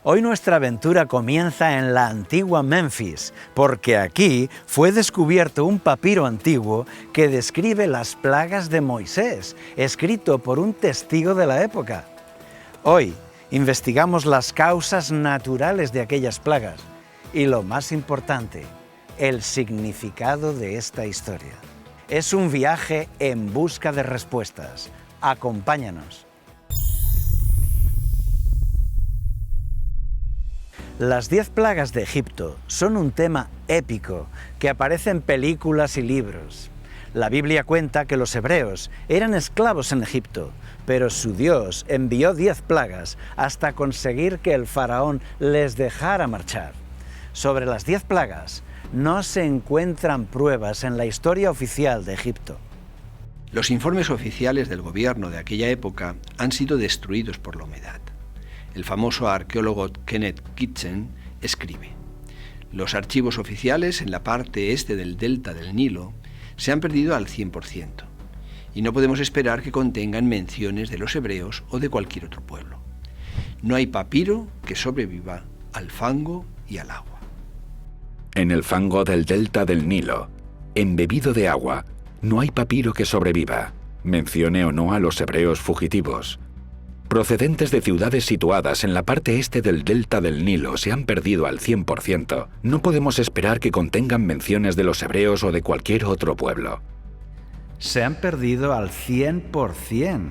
Hoy nuestra aventura comienza en la antigua Memphis, porque aquí fue descubierto un papiro antiguo que describe las plagas de Moisés, escrito por un testigo de la época. Hoy investigamos las causas naturales de aquellas plagas y, lo más importante, el significado de esta historia. Es un viaje en busca de respuestas. Acompáñanos. Las 10 plagas de Egipto son un tema épico que aparece en películas y libros. La Biblia cuenta que los hebreos eran esclavos en Egipto, pero su Dios envió 10 plagas hasta conseguir que el faraón les dejara marchar. Sobre las 10 plagas no se encuentran pruebas en la historia oficial de Egipto. Los informes oficiales del gobierno de aquella época han sido destruidos por la humedad. El famoso arqueólogo Kenneth Kitchen escribe: los archivos oficiales en la parte este del delta del Nilo se han perdido al 100%, y no podemos esperar que contengan menciones de los hebreos o de cualquier otro pueblo. No hay papiro que sobreviva al fango y al agua. En el fango del delta del Nilo, embebido de agua, no hay papiro que sobreviva, mencione o no a los hebreos fugitivos. Procedentes de ciudades situadas en la parte este del delta del Nilo se han perdido al 100%. No podemos esperar que contengan menciones de los hebreos o de cualquier otro pueblo. Se han perdido al 100%.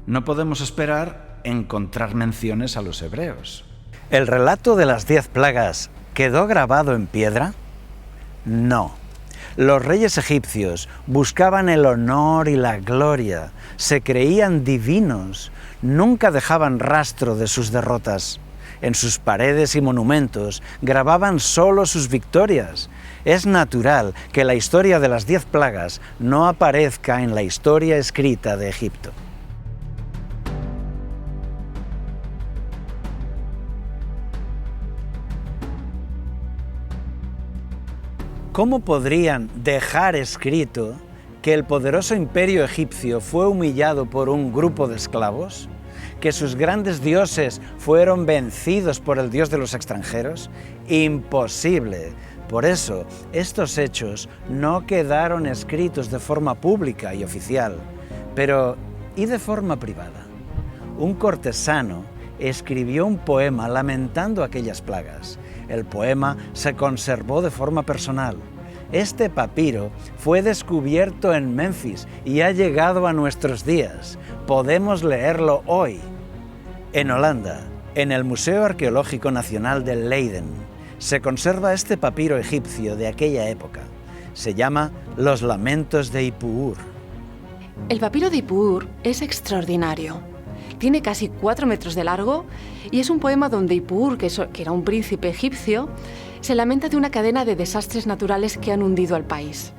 No podemos esperar encontrar menciones a los hebreos. ¿El relato de las 10 plagas quedó grabado en piedra? No. Los reyes egipcios buscaban el honor y la gloria, se creían divinos, nunca dejaban rastro de sus derrotas. En sus paredes y monumentos grababan solo sus victorias. Es natural que la historia de las 10 plagas no aparezca en la historia escrita de Egipto. ¿Cómo podrían dejar escrito que el poderoso imperio egipcio fue humillado por un grupo de esclavos? ¿Que sus grandes dioses fueron vencidos por el dios de los extranjeros? Imposible. Por eso, estos hechos no quedaron escritos de forma pública y oficial. Pero, ¿y de forma privada? Un cortesano escribió un poema lamentando aquellas plagas. El poema se conservó de forma personal. Este papiro fue descubierto en Memphis y ha llegado a nuestros días. Podemos leerlo hoy. En Holanda, en el Museo Arqueológico Nacional de Leiden, se conserva este papiro egipcio de aquella época. Se llama Los Lamentos de Ipuur. El papiro de Ipuur es extraordinario. Tiene casi 4 metros de largo y es un poema donde Ipuur, que era un príncipe egipcio, se lamenta de una cadena de desastres naturales que han hundido al país.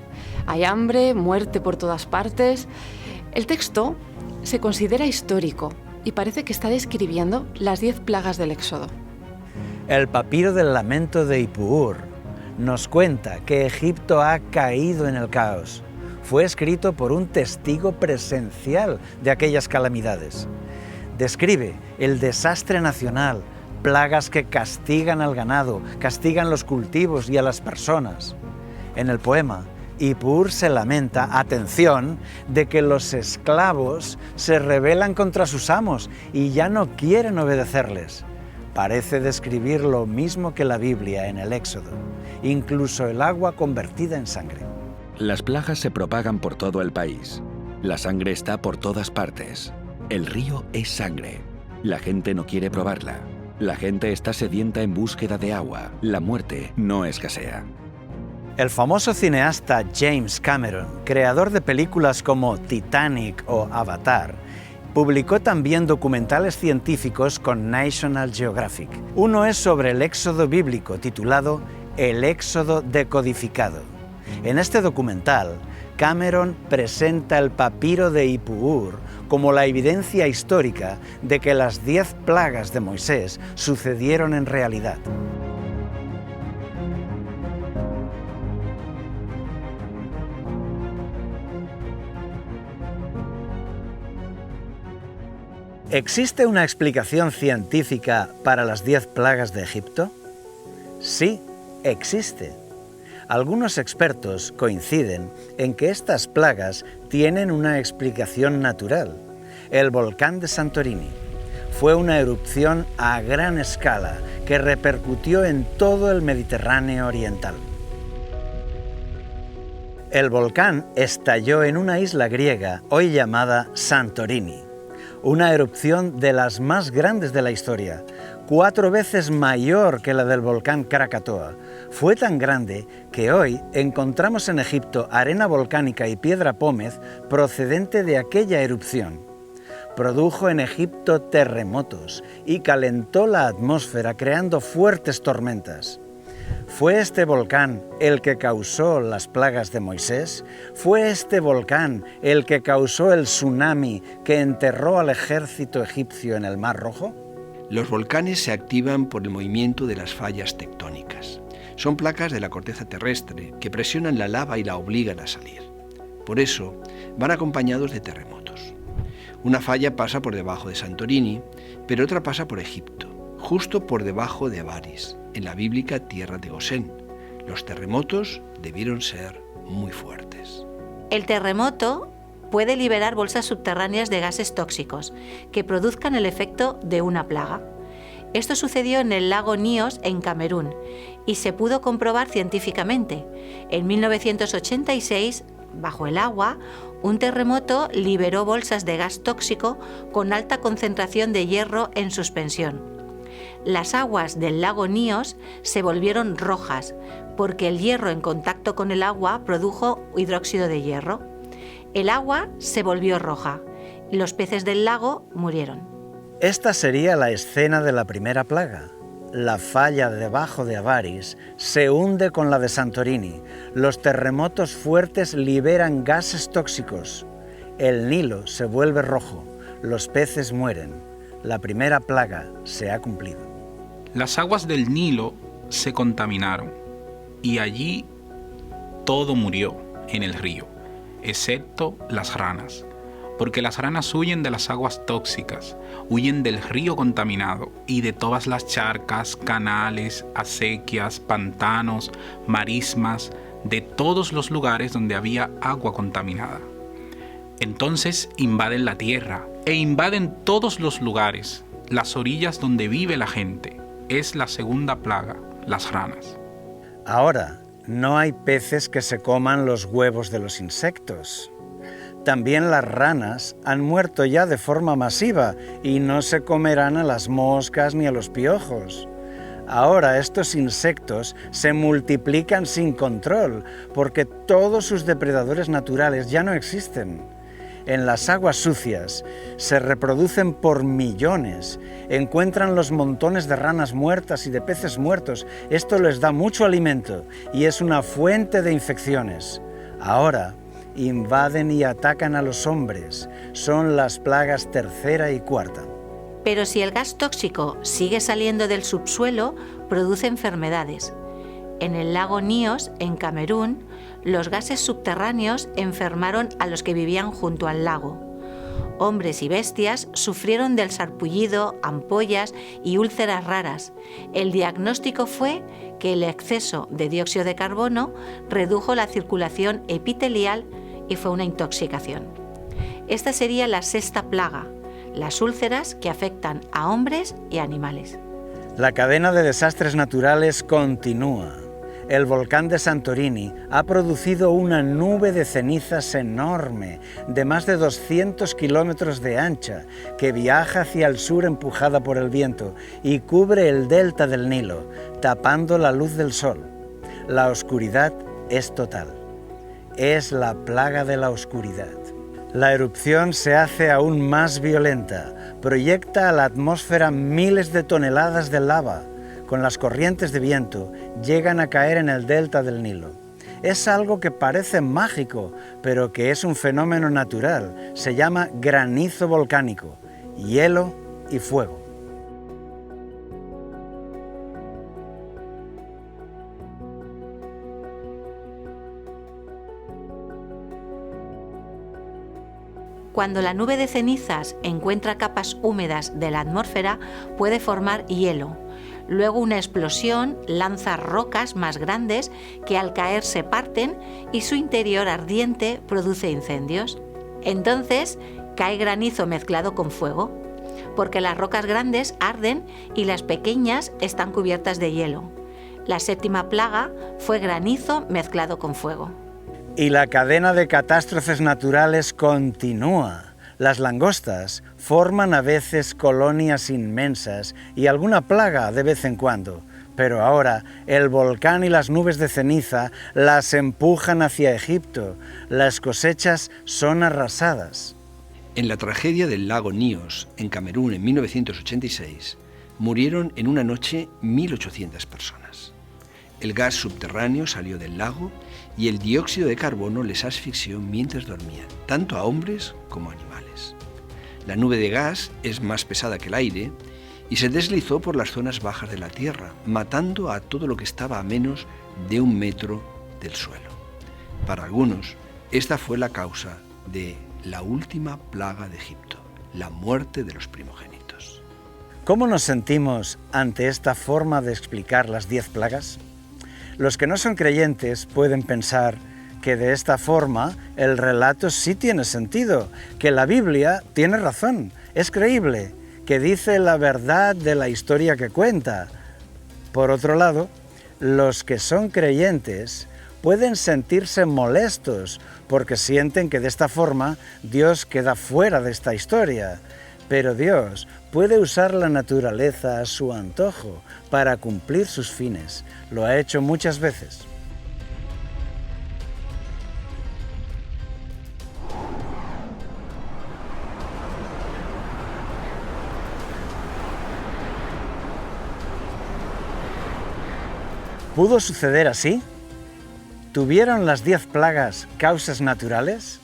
Hay hambre, muerte por todas partes. El texto se considera histórico y parece que está describiendo las 10 plagas del Éxodo. El papiro del lamento de Ipuur nos cuenta que Egipto ha caído en el caos. Fue escrito por un testigo presencial de aquellas calamidades. Describe el desastre nacional, plagas que castigan al ganado, castigan los cultivos y a las personas. En el poema, Ipuur se lamenta, atención, de que los esclavos se rebelan contra sus amos y ya no quieren obedecerles. Parece describir lo mismo que la Biblia en el Éxodo, incluso el agua convertida en sangre. Las plagas se propagan por todo el país. La sangre está por todas partes. El río es sangre. La gente no quiere probarla. La gente está sedienta en búsqueda de agua. La muerte no escasea. El famoso cineasta James Cameron, creador de películas como Titanic o Avatar, publicó también documentales científicos con National Geographic. Uno es sobre el éxodo bíblico, titulado El Éxodo decodificado. En este documental, Cameron presenta el papiro de Ipuur como la evidencia histórica de que las 10 plagas de Moisés sucedieron en realidad. ¿Existe una explicación científica para las 10 plagas de Egipto? Sí, existe. Algunos expertos coinciden en que estas plagas tienen una explicación natural. El volcán de Santorini fue una erupción a gran escala que repercutió en todo el Mediterráneo oriental. El volcán estalló en una isla griega hoy llamada Santorini, una erupción de las más grandes de la historia, 4 veces mayor que la del volcán Krakatoa. Fue tan grande que hoy encontramos en Egipto arena volcánica y piedra pómez procedente de aquella erupción. Produjo en Egipto terremotos y calentó la atmósfera creando fuertes tormentas. ¿Fue este volcán el que causó las plagas de Moisés? ¿Fue este volcán el que causó el tsunami que enterró al ejército egipcio en el Mar Rojo? Los volcanes se activan por el movimiento de las fallas tectónicas. Son placas de la corteza terrestre que presionan la lava y la obligan a salir. Por eso, van acompañados de terremotos. Una falla pasa por debajo de Santorini, pero otra pasa por Egipto, justo por debajo de Avaris, en la bíblica tierra de Gosén. Los terremotos debieron ser muy fuertes. El terremoto puede liberar bolsas subterráneas de gases tóxicos que produzcan el efecto de una plaga. Esto sucedió en el lago Níos, en Camerún, y se pudo comprobar científicamente. En 1986, bajo el agua, un terremoto liberó bolsas de gas tóxico con alta concentración de hierro en suspensión. Las aguas del lago Níos se volvieron rojas porque el hierro en contacto con el agua produjo hidróxido de hierro. El agua se volvió roja y los peces del lago murieron. Esta sería la escena de la primera plaga. La falla debajo de Avaris se hunde con la de Santorini. Los terremotos fuertes liberan gases tóxicos. El Nilo se vuelve rojo. Los peces mueren. La primera plaga se ha cumplido. Las aguas del Nilo se contaminaron y allí todo murió en el río, excepto las ranas, porque las ranas huyen de las aguas tóxicas, huyen del río contaminado y de todas las charcas, canales, acequias, pantanos, marismas, de todos los lugares donde había agua contaminada. Entonces invaden la tierra e invaden todos los lugares, las orillas donde vive la gente. Es la segunda plaga, las ranas. Ahora, no hay peces que se coman los huevos de los insectos. También las ranas han muerto ya de forma masiva y no se comerán a las moscas ni a los piojos. Ahora estos insectos se multiplican sin control porque todos sus depredadores naturales ya no existen. En las aguas sucias se reproducen por millones, encuentran los montones de ranas muertas y de peces muertos. Esto les da mucho alimento y es una fuente de infecciones. Ahora invaden y atacan a los hombres. Son las plagas tercera y cuarta. Pero si el gas tóxico sigue saliendo del subsuelo, produce enfermedades. En el lago Níos, en Camerún, los gases subterráneos enfermaron a los que vivían junto al lago. Hombres y bestias sufrieron del sarpullido, ampollas y úlceras raras. El diagnóstico fue que el exceso de dióxido de carbono redujo la circulación epitelial y fue una intoxicación. Esta sería la sexta plaga, las úlceras que afectan a hombres y animales. La cadena de desastres naturales continúa. El volcán de Santorini ha producido una nube de cenizas enorme, de más de 200 kilómetros de ancha, que viaja hacia el sur empujada por el viento y cubre el delta del Nilo, tapando la luz del sol. La oscuridad es total. Es la plaga de la oscuridad. La erupción se hace aún más violenta, proyecta a la atmósfera miles de toneladas de lava. Con las corrientes de viento llegan a caer en el delta del Nilo. Es algo que parece mágico, pero que es un fenómeno natural. Se llama granizo volcánico, hielo y fuego. Cuando la nube de cenizas encuentra capas húmedas de la atmósfera, puede formar hielo. Luego una explosión lanza rocas más grandes que al caer se parten y su interior ardiente produce incendios. Entonces cae granizo mezclado con fuego, porque las rocas grandes arden y las pequeñas están cubiertas de hielo. La 7ª plaga fue granizo mezclado con fuego. Y la cadena de catástrofes naturales continúa. Las langostas forman a veces colonias inmensas y alguna plaga de vez en cuando, pero ahora el volcán y las nubes de ceniza las empujan hacia Egipto. Las cosechas son arrasadas. En la tragedia del lago Níos, en Camerún, en 1986, murieron en una noche 1.800 personas. El gas subterráneo salió del lago y el dióxido de carbono les asfixió mientras dormían, tanto a hombres como a animales. La nube de gas es más pesada que el aire y se deslizó por las zonas bajas de la Tierra, matando a todo lo que estaba a menos de 1 metro del suelo. Para algunos, esta fue la causa de la última plaga de Egipto, la muerte de los primogénitos. ¿Cómo nos sentimos ante esta forma de explicar las 10 plagas? Los que no son creyentes pueden pensar que de esta forma el relato sí tiene sentido, que la Biblia tiene razón, es creíble, que dice la verdad de la historia que cuenta. Por otro lado, los que son creyentes pueden sentirse molestos porque sienten que de esta forma Dios queda fuera de esta historia. Pero Dios puede usar la naturaleza a su antojo para cumplir sus fines. Lo ha hecho muchas veces. ¿Pudo suceder así? ¿Tuvieron las 10 plagas causas naturales?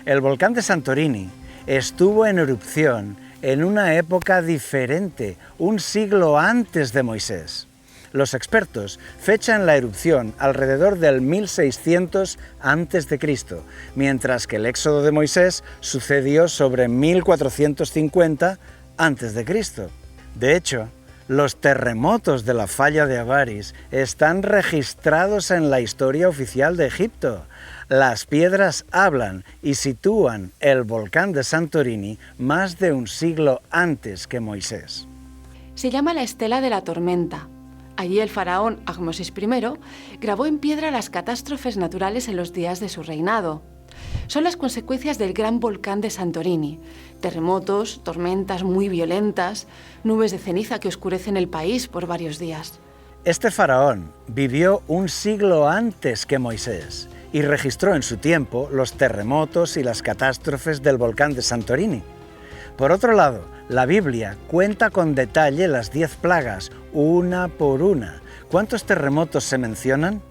El volcán de Santorini estuvo en erupción en una época diferente, un siglo antes de Moisés. Los expertos fechan la erupción alrededor del 1600 a.C., mientras que el éxodo de Moisés sucedió sobre 1450 a.C. De hecho, los terremotos de la falla de Avaris están registrados en la historia oficial de Egipto. Las piedras hablan y sitúan el volcán de Santorini más de un siglo antes que Moisés. Se llama la Estela de la Tormenta. Allí el faraón Ahmosis I grabó en piedra las catástrofes naturales en los días de su reinado. Son las consecuencias del gran volcán de Santorini. Terremotos, tormentas muy violentas, nubes de ceniza que oscurecen el país por varios días. Este faraón vivió un siglo antes que Moisés y registró en su tiempo los terremotos y las catástrofes del volcán de Santorini. Por otro lado, la Biblia cuenta con detalle las 10 plagas, una por una. ¿Cuántos terremotos se mencionan?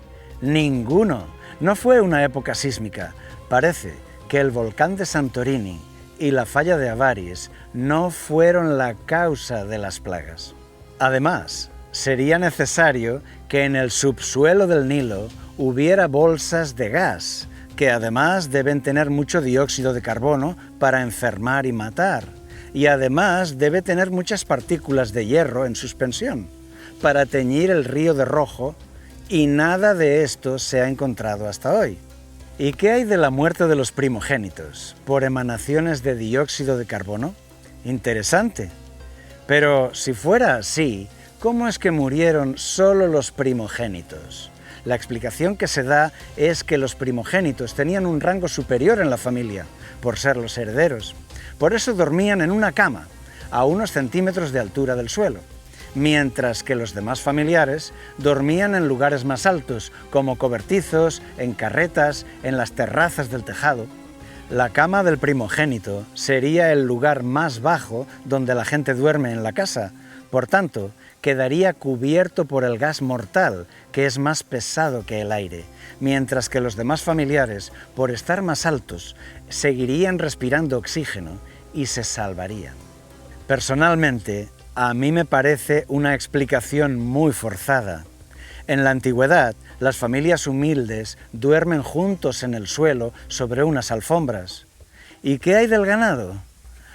Ninguno. No fue una época sísmica. Parece que el volcán de Santorini y la falla de Avaris no fueron la causa de las plagas. Además, sería necesario que en el subsuelo del Nilo hubiera bolsas de gas, que además deben tener mucho dióxido de carbono para enfermar y matar, y además debe tener muchas partículas de hierro en suspensión, para teñir el río de rojo, y nada de esto se ha encontrado hasta hoy. ¿Y qué hay de la muerte de los primogénitos por emanaciones de dióxido de carbono? Interesante. Pero si fuera así, ¿cómo es que murieron solo los primogénitos? La explicación que se da es que los primogénitos tenían un rango superior en la familia, por ser los herederos. Por eso dormían en una cama, a unos centímetros de altura del suelo, mientras que los demás familiares dormían en lugares más altos, como cobertizos, en carretas, en las terrazas del tejado. La cama del primogénito sería el lugar más bajo donde la gente duerme en la casa. Por tanto, quedaría cubierto por el gas mortal, que es más pesado que el aire, mientras que los demás familiares, por estar más altos, seguirían respirando oxígeno y se salvarían. Personalmente, a mí me parece una explicación muy forzada. En la antigüedad, las familias humildes duermen juntos en el suelo sobre unas alfombras. ¿Y qué hay del ganado?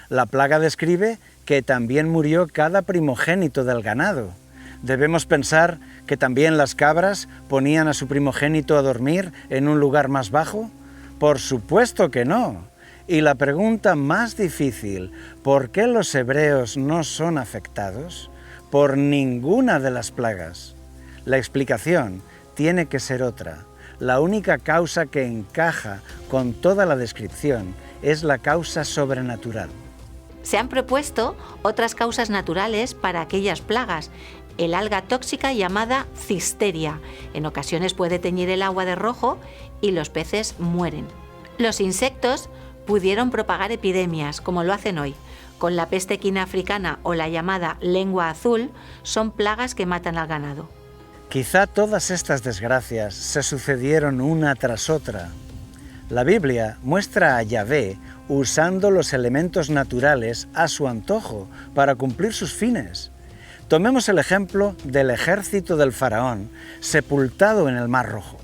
La plaga describe que también murió cada primogénito del ganado. ¿Debemos pensar que también las cabras ponían a su primogénito a dormir en un lugar más bajo? Por supuesto que no. Y la pregunta más difícil, ¿por qué los hebreos no son afectados? Por ninguna de las plagas. La explicación tiene que ser otra. La única causa que encaja con toda la descripción es la causa sobrenatural. Se han propuesto otras causas naturales para aquellas plagas. El alga tóxica llamada cisteria. En ocasiones puede teñir el agua de rojo y los peces mueren. Los insectos pudieron propagar epidemias, como lo hacen hoy. Con la peste equina africana o la llamada lengua azul, son plagas que matan al ganado. Quizá todas estas desgracias se sucedieron una tras otra. La Biblia muestra a Yahvé usando los elementos naturales a su antojo para cumplir sus fines. Tomemos el ejemplo del ejército del faraón sepultado en el Mar Rojo.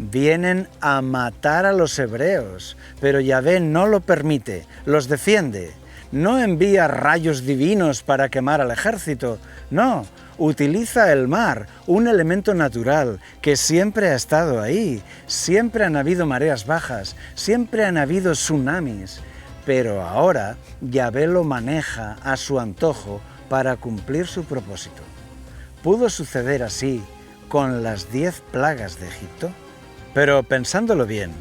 Vienen a matar a los hebreos, pero Yahvé no lo permite, los defiende. No envía rayos divinos para quemar al ejército, no, utiliza el mar, un elemento natural que siempre ha estado ahí. Siempre han habido mareas bajas, siempre han habido tsunamis, pero ahora Yahvé lo maneja a su antojo para cumplir su propósito. ¿Pudo suceder así con las 10 plagas de Egipto? Pero pensándolo bien,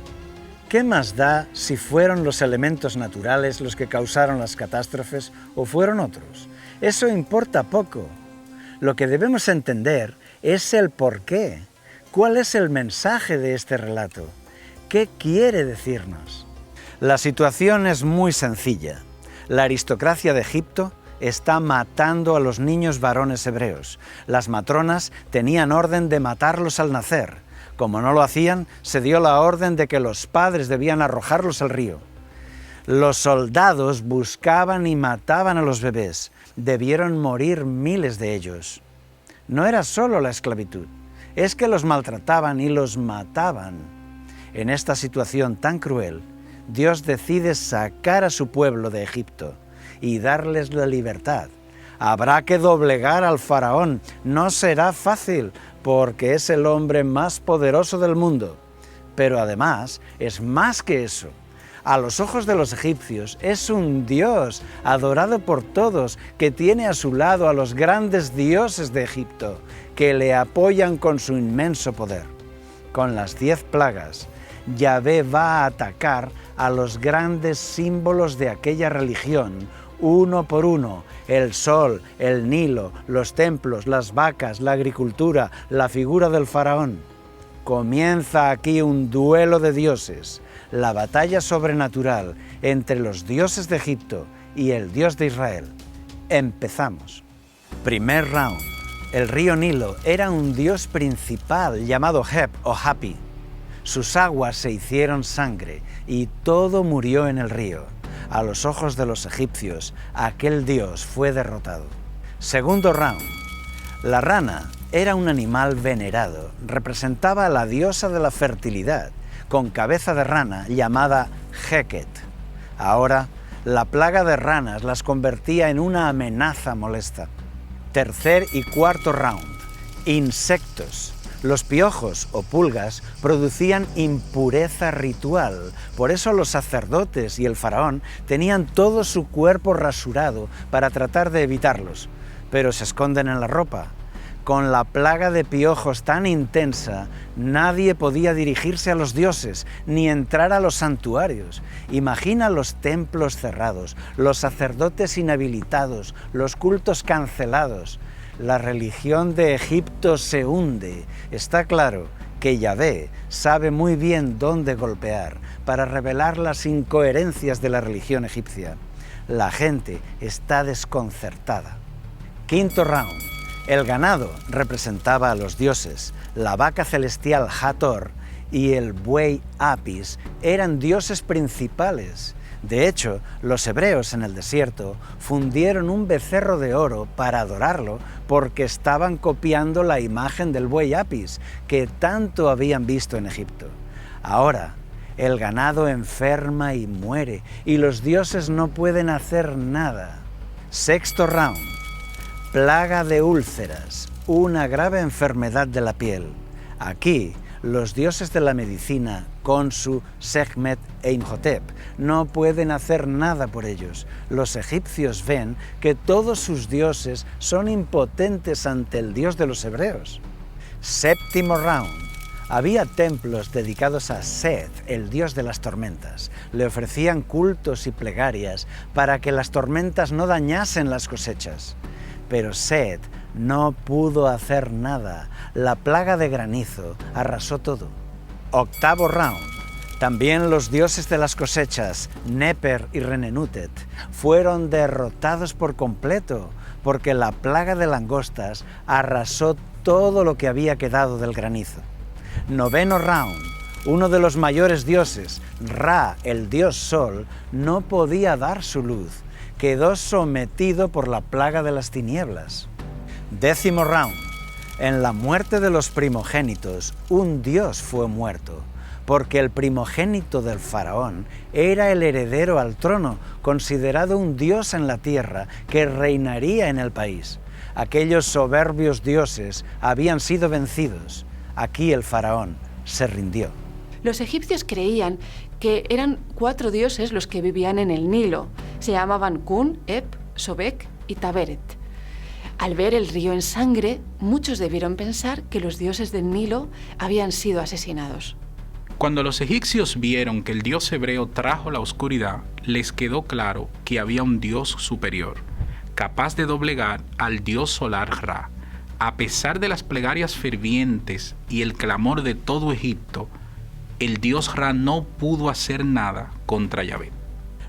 ¿qué más da si fueron los elementos naturales los que causaron las catástrofes o fueron otros? Eso importa poco. Lo que debemos entender es el porqué. ¿Cuál es el mensaje de este relato? ¿Qué quiere decirnos? La situación es muy sencilla. La aristocracia de Egipto está matando a los niños varones hebreos. Las matronas tenían orden de matarlos al nacer. Como no lo hacían, se dio la orden de que los padres debían arrojarlos al río. Los soldados buscaban y mataban a los bebés. Debieron morir miles de ellos. No era solo la esclavitud, es que los maltrataban y los mataban. En esta situación tan cruel, Dios decide sacar a su pueblo de Egipto y darles la libertad. Habrá que doblegar al faraón, no será fácil, porque es el hombre más poderoso del mundo. Pero además es más que eso. A los ojos de los egipcios es un dios adorado por todos, que tiene a su lado a los grandes dioses de Egipto, que le apoyan con su inmenso poder. Con las 10 plagas, Yahvé va a atacar a los grandes símbolos de aquella religión, uno por uno: el sol, el Nilo, los templos, las vacas, la agricultura, la figura del faraón. Comienza aquí un duelo de dioses, la batalla sobrenatural entre los dioses de Egipto y el Dios de Israel. Empezamos. Primer round. El río Nilo era un dios principal llamado Heb o Hapi. Sus aguas se hicieron sangre y todo murió en el río. A los ojos de los egipcios, aquel dios fue derrotado. Segundo round. La rana era un animal venerado, representaba a la diosa de la fertilidad, con cabeza de rana llamada Heket. Ahora, la plaga de ranas las convertía en una amenaza molesta. Tercer y cuarto round. Insectos. Los piojos o pulgas producían impureza ritual, por eso los sacerdotes y el faraón tenían todo su cuerpo rasurado para tratar de evitarlos, pero se esconden en la ropa. Con la plaga de piojos tan intensa, nadie podía dirigirse a los dioses ni entrar a los santuarios. Imagina los templos cerrados, los sacerdotes inhabilitados, los cultos cancelados. La religión de Egipto se hunde. Está claro que Yahvé sabe muy bien dónde golpear para revelar las incoherencias de la religión egipcia. La gente está desconcertada. Quinto round. El ganado representaba a los dioses. La vaca celestial Hathor y el buey Apis eran dioses principales. De hecho, los hebreos en el desierto fundieron un becerro de oro para adorarlo porque estaban copiando la imagen del buey Apis que tanto habían visto en Egipto. Ahora, El ganado enferma y muere, y los dioses no pueden hacer nada. Sexto round. Plaga de úlceras, una grave enfermedad de la piel. Aquí, los dioses de la medicina, Khonsu, Sekhmet e Imhotep, no pueden hacer nada por ellos. Los egipcios ven que todos sus dioses son impotentes ante el Dios de los hebreos. Séptimo round. Había templos dedicados a Seth, el dios de las tormentas. Le ofrecían cultos y plegarias para que las tormentas no dañasen las cosechas. Pero Seth no pudo hacer nada. La plaga de granizo arrasó todo. Octavo round. También los dioses de las cosechas, Neper y Renenutet, fueron derrotados por completo, porque la plaga de langostas arrasó todo lo que había quedado del granizo. Noveno round. Uno de los mayores dioses, Ra, el dios Sol, no podía dar su luz. Quedó sometido por la plaga de las tinieblas. Décimo round. En la muerte de los primogénitos, un dios fue muerto, porque el primogénito del faraón era el heredero al trono, considerado un dios en la tierra que reinaría en el país. Aquellos soberbios dioses habían sido vencidos. Aquí el faraón se rindió. Los egipcios creían que eran 4 dioses los que vivían en el Nilo. Se llamaban Kun, Ep, Sobek y Taberet. Al ver el río en sangre, muchos debieron pensar que los dioses del Nilo habían sido asesinados. Cuando los egipcios vieron que el dios hebreo trajo la oscuridad, les quedó claro que había un dios superior, capaz de doblegar al dios solar Ra. A pesar de las plegarias fervientes y el clamor de todo Egipto, el dios Ra no pudo hacer nada contra Yahvé.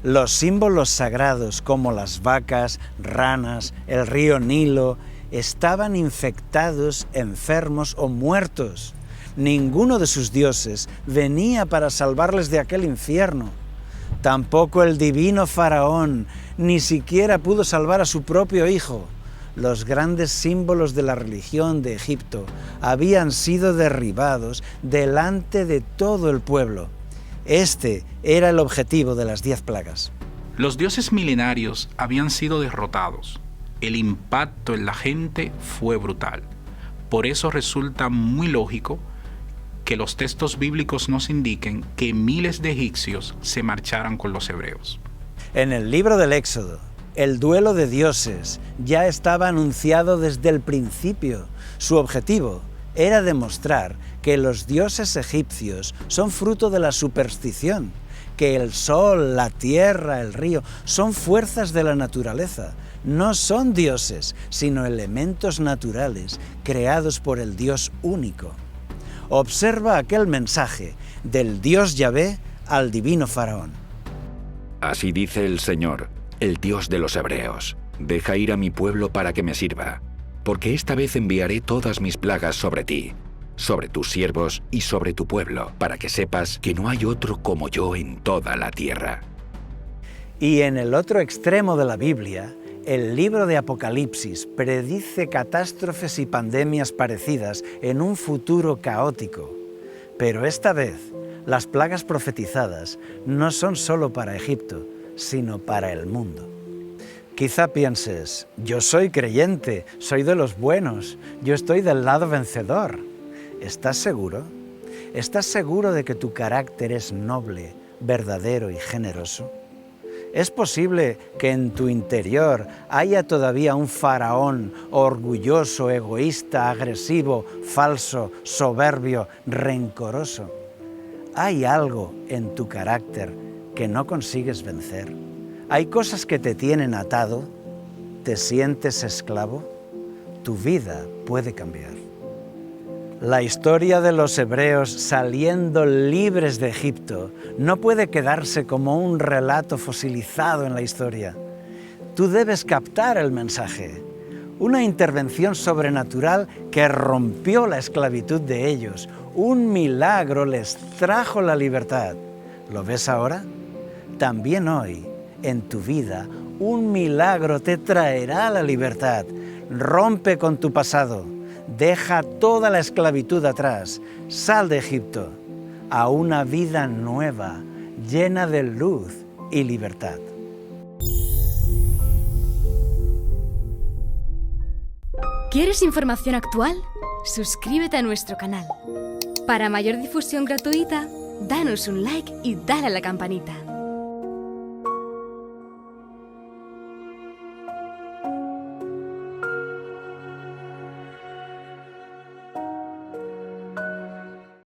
Los símbolos sagrados como las vacas, ranas, el río Nilo, estaban infectados, enfermos o muertos. Ninguno de sus dioses venía para salvarles de aquel infierno. Tampoco el divino faraón ni siquiera pudo salvar a su propio hijo. Los grandes símbolos de la religión de Egipto habían sido derribados delante de todo el pueblo. Este era el objetivo de las 10 plagas. Los dioses milenarios habían sido derrotados. El impacto en la gente fue brutal. Por eso resulta muy lógico que los textos bíblicos nos indiquen que miles de egipcios se marcharan con los hebreos. En el libro del Éxodo, el duelo de dioses ya estaba anunciado desde el principio. Su objetivo era demostrar que los dioses egipcios son fruto de la superstición, que el sol, la tierra, el río son fuerzas de la naturaleza. No son dioses, sino elementos naturales creados por el Dios único. Observa aquel mensaje del Dios Yahvé al divino faraón. Así dice el Señor, el Dios de los hebreos: deja ir a mi pueblo para que me sirva, porque esta vez enviaré todas mis plagas sobre ti, sobre tus siervos y sobre tu pueblo, para que sepas que no hay otro como yo en toda la tierra. Y en el otro extremo de la Biblia, el libro de Apocalipsis predice catástrofes y pandemias parecidas en un futuro caótico. Pero esta vez, las plagas profetizadas no son solo para Egipto, sino para el mundo. Quizá pienses, yo soy creyente, soy de los buenos, yo estoy del lado vencedor. ¿Estás seguro? ¿Estás seguro de que tu carácter es noble, verdadero y generoso? ¿Es posible que en tu interior haya todavía un faraón orgulloso, egoísta, agresivo, falso, soberbio, rencoroso? ¿Hay algo en tu carácter que no consigues vencer? ¿Hay cosas que te tienen atado? ¿Te sientes esclavo? Tu vida puede cambiar. La historia de los hebreos saliendo libres de Egipto no puede quedarse como un relato fosilizado en la historia. Tú debes captar el mensaje. Una intervención sobrenatural que rompió la esclavitud de ellos. Un milagro les trajo la libertad. ¿Lo ves ahora? También hoy, en tu vida, un milagro te traerá la libertad. Rompe con tu pasado. Deja toda la esclavitud atrás. Sal de Egipto. a una vida nueva, llena de luz y libertad. ¿Quieres información actual? Suscríbete a nuestro canal. Para mayor difusión gratuita, danos un like y dale a la campanita.